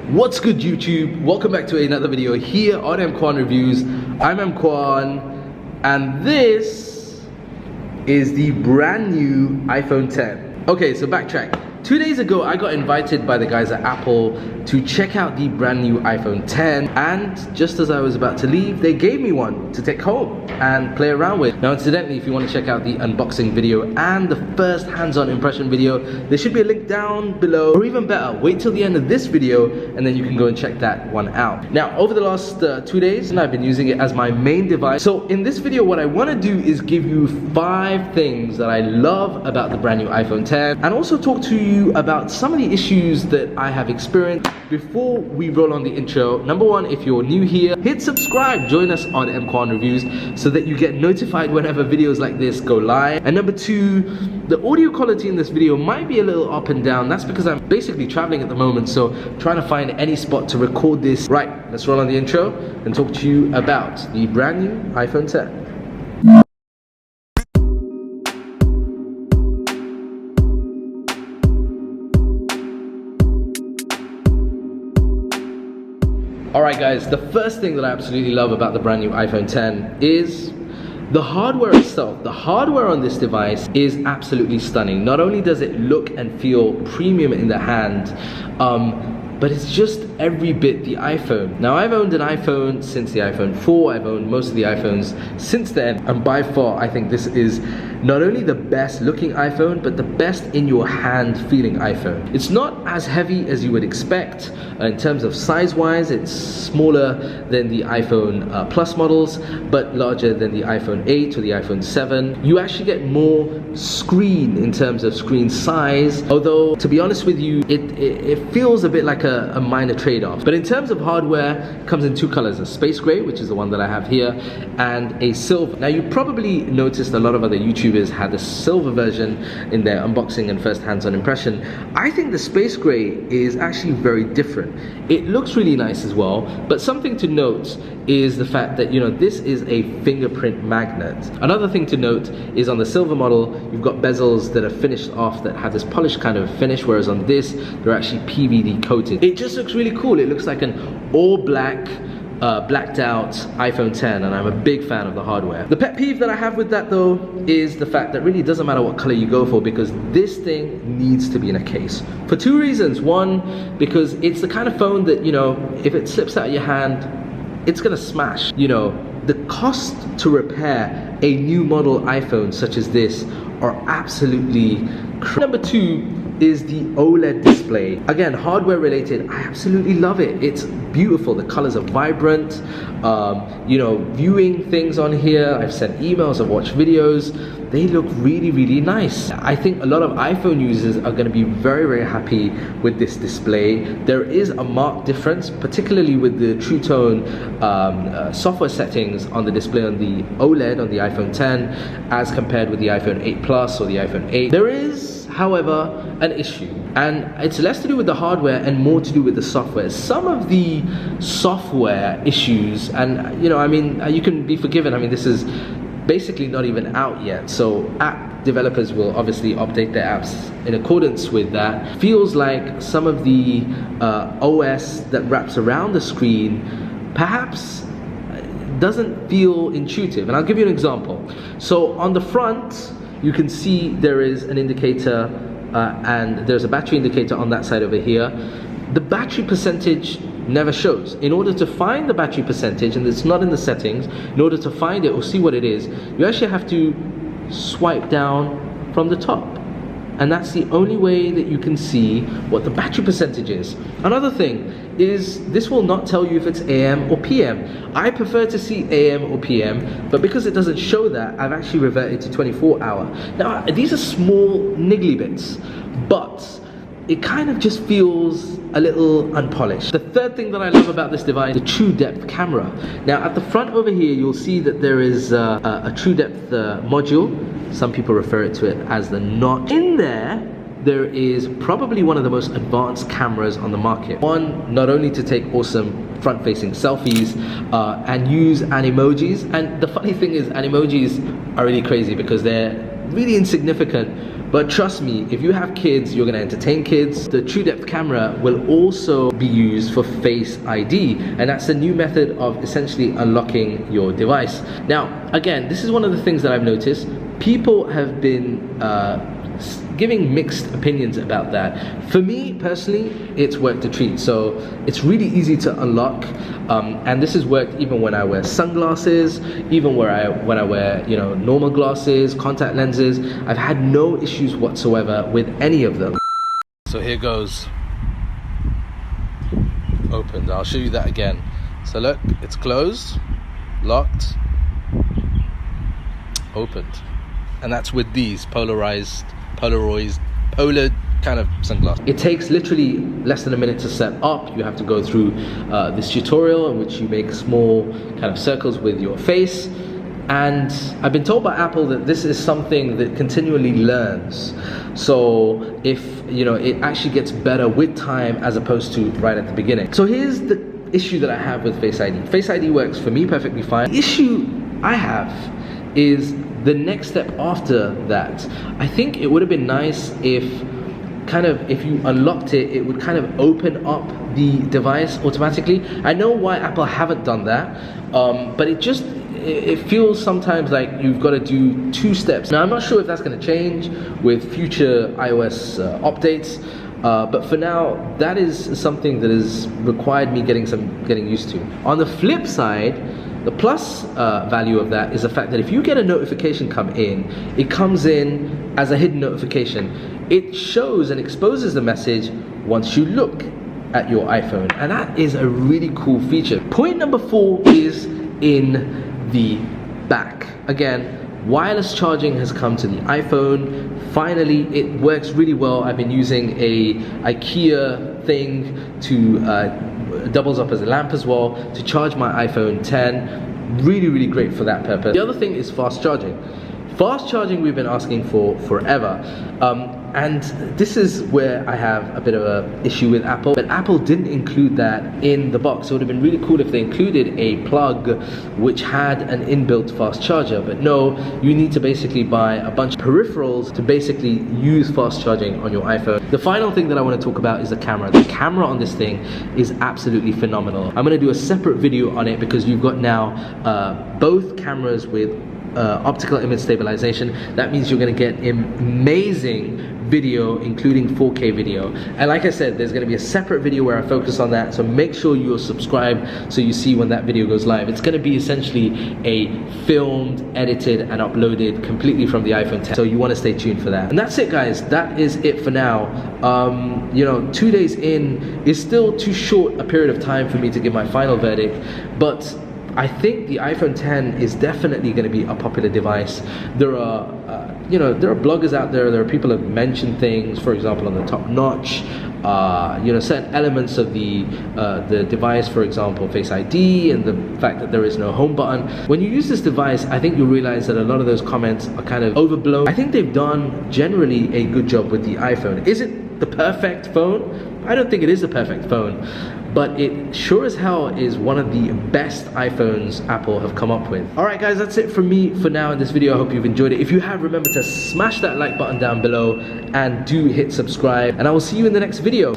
What's good, YouTube? Welcome back to another video here on EMKWAN Reviews. I'm EMKWAN, and this is the brand new iPhone 10. Okay, so backtrack. 2 days ago, I got invited by the guys at Apple to check out the brand new iPhone 10, and just as I was about to leave, they gave me one to take home and play around with. Now, incidentally, if you want to check out the unboxing video and the first hands-on impression video, there should be a link down below, or even better, wait till the end of this video and then you can go and check that one out. Now, over the last 2 days, I've been using it as my main device. So in this video, what I want to do is give you 5 things that I love about the brand new iPhone 10, and also talk to you about some of the issues that I have experienced. Before we roll on the intro, number 1, if you're new here, hit subscribe, join us on EMKWAN Reviews so that you get notified whenever videos like this go live. And number 2, the audio quality in this video might be a little up and down. That's because I'm basically traveling at the moment, so trying to find any spot to record this. Right, let's roll on the intro and talk to you about the brand new iPhone 10. Alright guys, the first thing that I absolutely love about the brand new iPhone 10 is the hardware itself. The hardware on this device is absolutely stunning. Not only does it look and feel premium in the hand, but it's just every bit the iPhone. Now, I've owned an iPhone since the iPhone 4, I've owned most of the iPhones since then, and by far I think this is not only the best looking iPhone, but the best in your hand feeling iPhone. It's not as heavy as you would expect. In terms of size wise, it's smaller than the iPhone Plus models, but larger than the iPhone 8 or the iPhone 7. You actually get more screen in terms of screen size, although to be honest with you, it feels a bit like a minor trade-off. But in terms of hardware, it comes in 2 colors, a space gray, which is the one that I have here, and a silver. Now, you probably noticed a lot of other YouTubers had the silver version in their unboxing and first hands-on impression. I think the space gray is actually very different. It looks really nice as well, but something to note is the fact that, you know, this is a fingerprint magnet. Another thing to note is on the silver model, you've got bezels that are finished off that have this polished kind of finish, whereas on this, they're actually PVD coated. It just looks really cool. It looks like an all black, blacked out iPhone 10, and I'm a big fan of the hardware. The pet peeve that I have with that though is the fact that really it doesn't matter what color you go for, because this thing needs to be in a case for 2 reasons. One, because it's the kind of phone that, you know, if it slips out of your hand, it's gonna smash. You know, the cost to repair a new model iPhone such as this are absolutely crazy. Number 2 is the OLED display. Again, hardware related, I absolutely love it. It's beautiful. The colors are vibrant. You know, viewing things on here, I've sent emails, I've watched videos, they look really, really nice. I think a lot of iPhone users are going to be very, very happy with this display. There is a marked difference, particularly with the True Tone software settings on the display on the OLED on the iPhone 10 as compared with the iPhone 8 Plus or the iPhone 8. There is, however, an issue, and it's less to do with the hardware and more to do with the software. Some of the software issues, and you know, I mean, you can be forgiven. I mean, this is basically not even out yet, so app developers will obviously update their apps in accordance with that. Feels like some of the OS that wraps around the screen perhaps doesn't feel intuitive, and I'll give you an example. So on the front, you can see there is an indicator and there's a battery indicator on that side over here. The battery percentage never shows. In order to find the battery percentage, and it's not in the settings, in order to find it or see what it is, you actually have to swipe down from the top. And that's the only way that you can see what the battery percentage is. Another thing is this will not tell you if it's AM or PM. I prefer to see AM or PM, but because it doesn't show that, I've actually reverted to 24-hour. Now, these are small niggly bits, but it kind of just feels a little unpolished. The third thing that I love about this device, the TRUEDEPTH camera. Now at the front over here, you'll see that there is a TRUEDEPTH module. Some people refer it to it as the notch. In there is probably one of the most advanced cameras on the market. One, not only to take awesome front-facing selfies and use animojis. And the funny thing is, animojis are really crazy because they're really insignificant But trust me, if you have kids, you're gonna entertain kids. The TrueDepth camera will also be used for Face ID, and that's a new method of essentially unlocking your device. Now, again, this is one of the things that I've noticed. People have been giving mixed opinions about that. For me personally, it's worked a treat. So it's really easy to unlock, and this has worked even when I wear sunglasses, even when I wear, you know, normal glasses, contact lenses. I've had no issues whatsoever with any of them. So here goes. Opened. I'll show you that again. So look, it's closed, locked, opened, and that's with these Polaroid kind of sunglasses. It takes literally less than a minute to set up. You have to go through this tutorial in which you make small kind of circles with your face. And I've been told by Apple that this is something that continually learns. So if, you know, it actually gets better with time as opposed to right at the beginning. So here's the issue that I have with Face ID. Face ID works for me perfectly fine. The issue I have is the next step after that. I think it would have been nice if if you unlocked it, it would kind of open up the device automatically. I know why Apple haven't done that, but it feels sometimes like you've got to do two steps. Now, I'm not sure if that's going to change with future iOS updates, but for now, that is something that has required me getting used to. On the flip side, the plus value of that is the fact that if you get a notification come in, it comes in as a hidden notification. It shows and exposes the message once you look at your iPhone, and that is a really cool feature. Point number 4 is in the back. Again, wireless charging has come to the iPhone. Finally, it works really well. I've been using a IKEA thing to doubles up as a lamp as well to charge my iPhone 10. Really great for that purpose. The other thing is fast charging. Fast charging we've been asking for forever, and this is where I have a bit of an issue with Apple, but Apple didn't include that in the box. So it would have been really cool if they included a plug which had an inbuilt fast charger, but no, you need to basically buy a bunch of peripherals to basically use fast charging on your iPhone. The final thing that I want to talk about is the camera. The camera on this thing is absolutely phenomenal. I'm going to do a separate video on it because you've got now both cameras with optical image stabilization. That means you're going to get amazing video, including 4K video. And like I said, there's going to be a separate video where I focus on that, so make sure you're subscribed so you see when that video goes live. It's going to be essentially a filmed, edited and uploaded completely from the iPhone 10, so you want to stay tuned for that. And that's it, guys. That is it for now. You know, 2 days in is still too short a period of time for me to give my final verdict, but I think the iPhone 10 is definitely going to be a popular device. There are, there are bloggers out there. There are people that have mentioned things, for example, on the top notch. Certain elements of the device, for example, Face ID, and the fact that there is no home button. When you use this device, I think you'll realize that a lot of those comments are kind of overblown. I think they've done generally a good job with the iPhone. Is it the perfect phone? I don't think it is the perfect phone, but it sure as hell is one of the best iPhones Apple have come up with. Alright guys, that's it from me for now in this video. I hope you've enjoyed it. If you have, remember to smash that like button down below and do hit subscribe, and I will see you in the next video.